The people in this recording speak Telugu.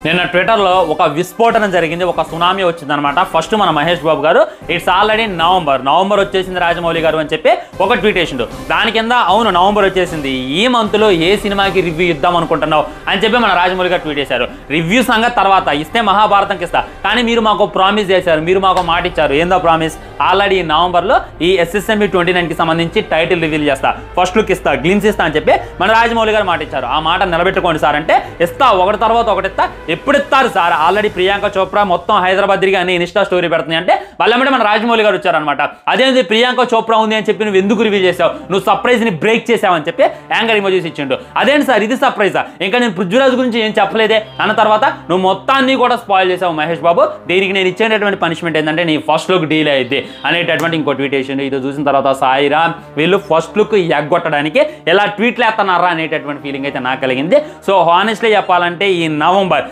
నిన్న ట్విట్టర్లో ఒక విస్ఫోటనం జరిగింది, ఒక సునామీ వచ్చిందనమాట. ఫస్ట్ మన మహేష్ బాబు గారు ఇట్స్ ఆల్రెడీ నవంబర్ వచ్చేసింది రాజమౌళి గారు అని చెప్పి ఒక ట్వీట్ వేసిండు. దాని కింద అవును నవంబర్ వచ్చేసింది, ఈ మంత్లో ఏ సినిమాకి రివ్యూ ఇద్దాం అనుకుంటున్నావు అని చెప్పి మన రాజమౌళి గారు ట్వీట్ చేశారు. రివ్యూ సంగతి తర్వాత ఇస్తే మహాభారతంకి ఇస్తా, కానీ మీరు మాకు ప్రామిస్ చేశారు, మీరు మాకు మాట ఇచ్చారు. ఏందో ప్రామిస్? ఆల్రెడీ నవంబర్లో ఈ SSME 29కి సంబంధించి టైటిల్ రివీల్ చేస్తా, ఫస్ట్ లుక్ ఇస్తా, గ్లిమ్స్ ఇస్తా అని చెప్పి మన రాజమౌళి గారు మాట ఇచ్చారు. ఆ మాట నిలబెట్టుకోండి సార్ అంటే ఇస్తా, ఒకటి తర్వాత ఒకటి ఇస్తా. ఎప్పుడు ఇస్తారు సార్? ఆల్రెడీ ప్రియాంక చోప్రా మొత్తం హైదరాబాద్ తిరిగి అని ఇన్స్టా స్టోరీ పెడుతుంది అంటే వాళ్ళమ్మడే మన రాజమౌళి గారు వచ్చారనమాట. అదేంటి ప్రియాంక చోప్రా ఉంది అని చెప్పి నువ్వు ఎందుకు రివీల్ చేసావు, నువ్వు సర్ప్రైజ్ని బ్రేక్ చేసావు అని చెప్పి యాంకర్ ఇమోజీస్ ఇచ్చిండు. అదేంటి సార్ ఇది సర్ప్రైజా, ఇంకా నేను పృథ్వీరాజ్ గురించి ఏం చెప్పలేదే అన్న తర్వాత నువ్వు మొత్తాన్ని కూడా స్పాయిల్ చేసావు మహేష్ బాబు. దీనికి నేను ఇచ్చేటటువంటి పనిష్మెంట్ ఏంటంటే నీ ఫస్ట్ లుక్ డీల్ అయ్యింది అనేటటువంటి ఇంకో ట్వీట్ చేసిండు. ఇది చూసిన తర్వాత సాయిరా వీళ్ళు ఫస్ట్ లుక్ ఎగ్గొట్టడానికి ఎలా ట్వీట్లు వేస్తున్నారా అనేటటువంటి ఫీలింగ్ అయితే నాకు కలిగింది. సో హానెస్ట్లీ చెప్పాలంటే ఈ నవంబర్